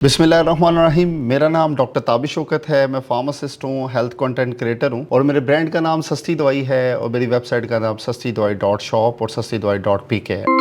बिस्मिल्लाहिर्रहमानिर्रहीम। मेरा नाम डॉक्टर ताबिश शौकत है। मैं फार्मासिस्ट हूँ, हेल्थ कंटेंट क्रिएटर हूँ और मेरे ब्रांड का नाम सस्ती दवाई है और मेरी वेबसाइट का नाम sastidawai.shop और sastidawai.pk है।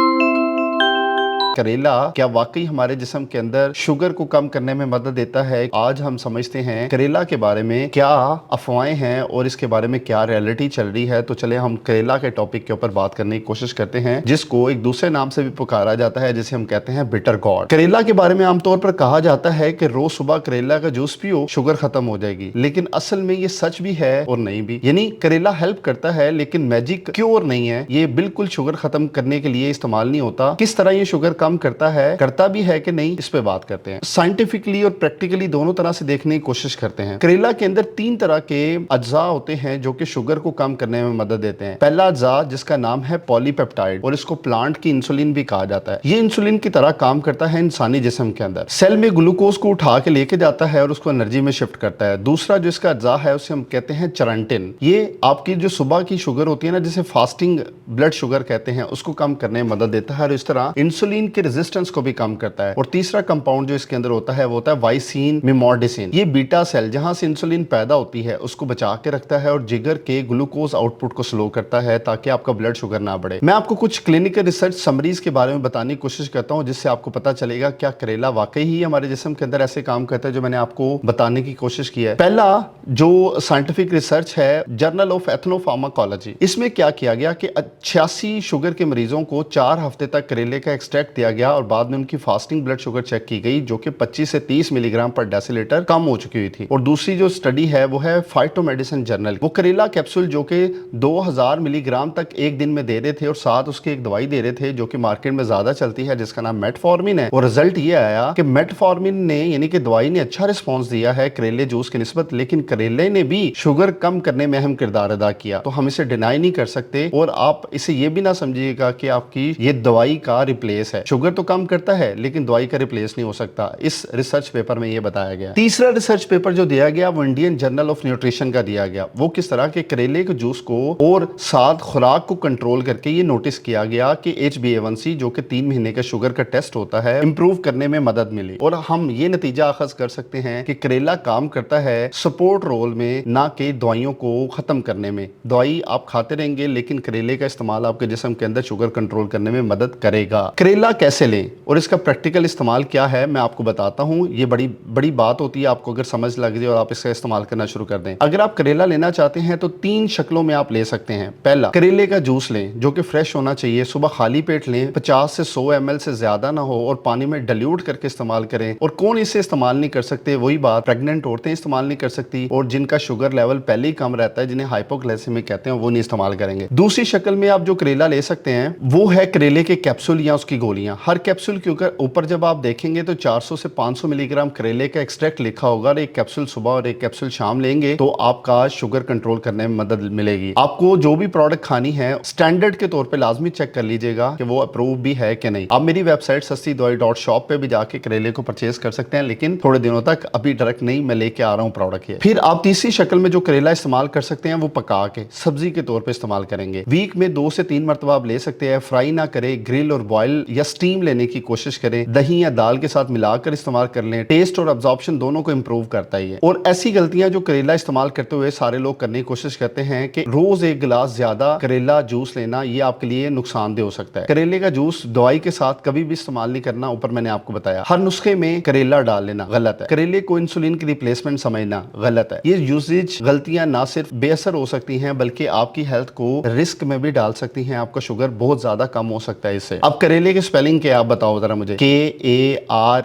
करेला क्या वाकई हमारे जिस्म के अंदर शुगर को कम करने में मदद देता है? आज हम समझते हैं करेला के बारे में क्या अफवाहें हैं और इसके बारे में क्या रियलिटी चल रही है। तो चले हम करेला के टॉपिक के ऊपर बात करने की कोशिश करते हैं, जिसको एक दूसरे नाम से भी पुकारा जाता है, जिसे हम कहते हैं बिटर गॉड। करेला के बारे में आमतौर पर कहा जाता है कि रोज सुबह करेला का जूस पियो, शुगर खत्म हो जाएगी, लेकिन असल में ये सच भी है और नहीं भी। यानी करेला हेल्प करता है लेकिन मैजिक क्योर नहीं है। ये बिल्कुल शुगर खत्म करने के लिए इस्तेमाल नहीं होता। किस तरह ये शुगर कम करता भी है कि नहीं, इस पे बात करते हैं। साइंटिफिकली और प्रैक्टिकली दोनों तरह से देखने की कोशिश करते हैं। करेला के अंदर 3 तरह के अज्जा होते हैं जो कि शुगर को कम करने में मदद देते हैं। पहला अज्जा जिसका नाम है पॉलीपेप्टाइड और इसको प्लांट की इंसुलिन भी कहा जाता है। ये इंसुलिन की तरह काम करता है इंसानी जिस्म के अंदर। सेल में ग्लूकोज को उठा के लेके जाता है और उसको एनर्जी में शिफ्ट करता है। दूसरा जो इसका अज्जा है उसे हम कहते हैं चरंटिन। ये आपकी जो सुबह की शुगर होती है ना, जिसे फास्टिंग ब्लड शुगर कहते हैं, उसको कम करने में मदद देता है और इस तरह इंसुलिन के रेजिस्टेंस को भी कम करता है। और तीसरा कंपाउंड जो इसके अंदर होता है वो होता है वाइसिन मिमोर्डिसिन। ये बीटा सेल जहां से इंसुलिन पैदा होती है उसको बचा के रखता है और जिगर के ग्लूकोज आउटपुट को स्लो करता है ताकि आपका ब्लड शुगर ना बढ़े। मैं आपको कुछ क्लिनिकल रिसर्च समरीज के बारे में बताने की कोशिश करता हूं, जिससे आपको पता चलेगा क्या करेला वाकई ही हमारे जिस्म के अंदर ऐसे काम करता है जो मैंने आपको बताने की कोशिश की है। पहला जो साइंटिफिक रिसर्च है, जर्नल ऑफ एथनोफार्माकोलॉजी, इसमें क्या किया गया कि 86 शुगर के मरीजों को 4 हफ्ते तक करेले का एक्सट्रैक्ट दिया गया और बाद में उनकी फास्टिंग ब्लड शुगर चेक की गई जो कि 25 से 30 मिलीग्राम पर डेसीलीटर कम हो चुकी हुई थी। और दूसरी जो स्टडी है वो है फाइटोमेडिसिन जर्नल। वो करेला कैप्सूल जो कि 2000 मिलीग्राम तक एक दिन में दे रहे थे और साथ उसके एक दवाई दे रहे थे जो कि मार्केट में ज्यादा चलती है, जिसका नाम मेटफॉर्मिन है। और रिजल्ट ये आया कि मेटफॉर्मिन ने यानी कि दवाई ने अच्छा रिस्पॉन्स दिया है करेले जूस की निस्बत, लेकिन करेले ने भी शुगर कम करने में अहम किरदार अदा किया। तो हम इसे डिनाई नहीं कर सकते और आप इसे ये भी ना समझिएगा कि आपकी ये दवाई का रिप्लेस है। शुगर तो कम करता है लेकिन दवाई का रिप्लेस नहीं हो सकता। इस रिसर्च पेपर में ये बताया गया। तीसरा रिसर्च पेपर जो दिया गया वो इंडियन जर्नल ऑफ न्यूट्रिशन का दिया गया। वो किस तरह के करेले के जूस को और साथ खुराक को कंट्रोल करके ये नोटिस किया गया कि HbA1c जो कि 3 महीने का शुगर का टेस्ट होता है, इंप्रूव करने में मदद मिली। और हम ये नतीजा अखज कर सकते हैं कि करेला काम करता है सपोर्ट रोल में, ना कि दवाइयों को खत्म करने में। दवाई आप खाते रहेंगे लेकिन करेले का इस्तेमाल आपके जिस्म के अंदर शुगर कंट्रोल करने में मदद करेगा। करेला कैसे लें और इसका प्रैक्टिकल इस्तेमाल क्या है मैं आपको बताता हूं। ये बड़ी बात होती है आपको अगर समझ लग जाए और आप इसका इस्तेमाल करना शुरू कर दें। अगर आप करेला लेना चाहते हैं तो 3 शक्लों में आप ले सकते हैं। पहला, करेले का जूस लें जो कि फ्रेश होना चाहिए। सुबह खाली पेट लें, 50 से 100 ml से ज्यादा ना हो और पानी में डाइल्यूट करके इस्तेमाल करें। और कौन इसे इस्तेमाल नहीं कर सकते? वही बात, प्रेग्नेंट औरतें इस्तेमाल नहीं कर सकती और जिनका शुगर लेवल पहले ही कम रहता है, जिन्हें हाइपोग्लाइसेमिक कहते हैं, वो नहीं इस्तेमाल करेंगे। दूसरी शक्ल में आप जो करेला ले सकते हैं वो है करेले के कैप्सूल या उसकी गोलियां। हर कैप्सूल के ऊपर जब आप देखेंगे तो 400 से 500 मिलीग्राम करेले का एक्सट्रैक्ट लिखा होगा और एक कैप्सूल सुबह और एक कैप्सूल शाम लेंगे तो आपका शुगर कंट्रोल करने में मदद मिलेगी। आपको जो भी प्रोडक्ट खानी है स्टैंडर्ड के तौर पे लाजमी चेक कर लीजिएगा कि वो अप्रूव भी है कि नहीं। आप मेरी वेबसाइट sastidawai.shop पे भी जाके करेले को परचेज कर सकते हैं, लेकिन थोड़े दिनों तक, अभी डायरेक्ट नहीं, मैं लेके आ रहा हूँ प्रोडक्ट। फिर आप तीसरी शक्ल में जो करेला इस्तेमाल कर सकते हैं वो पका के सब्जी के तौर पर इस्तेमाल करेंगे। वीक में 2 से 3 मरतबा आप ले सकते हैं। फ्राई ना करें, ग्रिल और बॉयल या स्टीम लेने की कोशिश करें। दही या दाल के साथ मिलाकर इस्तेमाल कर लें। टेस्ट और अब्जॉर्प्शन दोनों को इंप्रूव करता ही है। और ऐसी गलतियां जो करेला इस्तेमाल करते हुए सारे लोग करने की कोशिश करते हैं कि रोज 1 गिलास ज्यादा करेला जूस लेना, ये आपके लिए नुकसानदेह हो सकता है। करेले का जूस दवाई के साथ कभी भी इस्तेमाल नहीं करना। ऊपर मैंने आपको बताया हर नुस्खे में करेला डाल लेना गलत है। करेले को इंसुलिन की रिप्लेसमेंट समझना गलत है। ये यूसेज गलतियां ना सिर्फ बेअसर हो सकती हैं बल्कि आपकी हेल्थ को रिस्क में भी डाल सकती हैं। आपका शुगर बहुत ज्यादा कम हो सकता है इससे। अब करेले की स्पेलिंग क्या आप बताओ जरा मुझे। KARELA।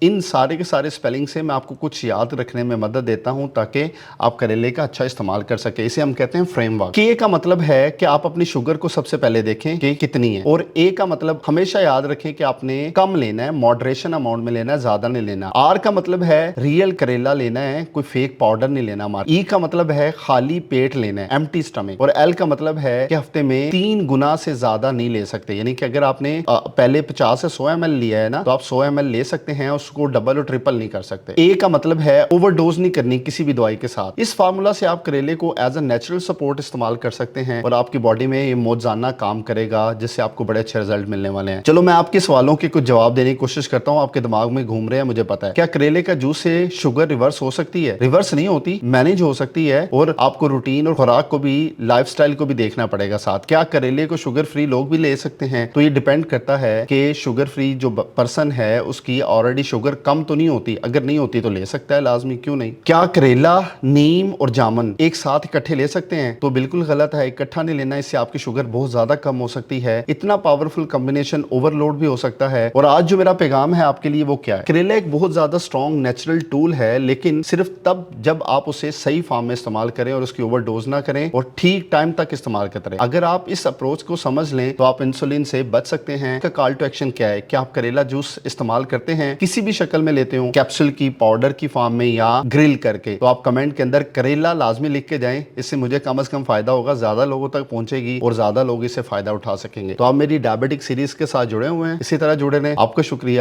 इन सारे के सारे स्पेलिंग से मैं आपको कुछ याद रखने में मदद देता हूं ताकि आप करेले का अच्छा इस्तेमाल कर सके। इसे हम कहते हैं फ्रेमवर्क। K का मतलब है कि आप अपनी शुगर को सबसे पहले देखें कि कितनी है, और A का मतलब हमेशा याद रखें कि आपने कम लेना है, मॉडरेशन अमाउंट में लेना है, ज्यादा नहीं लेना। R का मतलब है रियल करेला लेना है, कोई फेक पाउडर नहीं लेना। E का मतलब है खाली पेट लेना है, एम्प्टी स्टमक। और L का मतलब है कि हफ्ते में 3 गुना से ज्यादा नहीं ले सकते। यानी कि अगर आपने पहले 50 से 100 ml लिया है ना, तो आप 100 ml ले सकते हैं, उसको डबल और ट्रिपल नहीं कर सकते। ए का मतलब है ओवरडोज नहीं करनी किसी भी दवाई के साथ। इस फार्मूला से आप करेले को एज अ नेचुरल सपोर्ट इस्तेमाल कर सकते हैं और आपकी बॉडी में ये मौजाना काम करेगा, जिससे आपको बड़े अच्छे रिजल्ट मिलने वाले हैं। चलो मैं आपके सवालों के कुछ जवाब देने की कोशिश करता हूँ। आपके दिमाग में घूम रहे हैं मुझे पता है। क्या करेले का जूस से शुगर रिवर्स हो सकती है? रिवर्स नहीं होती, मैनेज हो सकती है, और आपको रूटीन और खुराक को भी, लाइफस्टाइल को भी देखना पड़ेगा साथ। क्या करेले को शुगर फ्री लोग भी ले सकते हैं? तो ये डिपेंड करता है कि शुगर फ्री जो पर्सन है उसकी ऑलरेडी शुगर कम तो नहीं होती। अगर नहीं होती तो ले सकता है लाजमी, क्यों नहीं। क्या करेला, नीम और जामुन एक साथ इकट्ठे ले सकते हैं? तो बिल्कुल गलत है, इकट्ठा नहीं लेना, इससे आपकी शुगर बहुत ज्यादा कम हो सकती है। इतना पावरफुल कॉम्बिनेशन ओवरलोड भी हो सकता है। और आज जो मेरा पैगाम है आपके लिए वो क्या है? करेला एक बहुत ज्यादा स्ट्रॉन्ग नेचुरल टूल है, लेकिन सिर्फ तब जब आप उसे सही फॉर्म में इस्तेमाल करें और उसकी ओवरडोज ना करें और ठीक टाइम तक इस्तेमाल करते रहें। अगर आप इस अप्रोच को समझ लें तो आप इंसुलिन से बच सकते हैं। इसका कॉल टू एक्शन क्या है? क्या आप करेला जूस इस्तेमाल करते हैं? किसी भी शक्ल में लेते हो, कैप्सूल की, पाउडर की फॉर्म में या ग्रिल करके? तो आप कमेंट के अंदर करेला लाजमी लिख के जाएं। इससे मुझे कम से कम फायदा होगा, ज्यादा लोगों तक पहुंचेगी और ज्यादा लोग इससे फायदा उठा सकेंगे। तो आप मेरी डायबिटिक सीरीज के साथ जुड़े हुए हैं, इसी तरह जुड़े रहें। आपका शुक्रिया।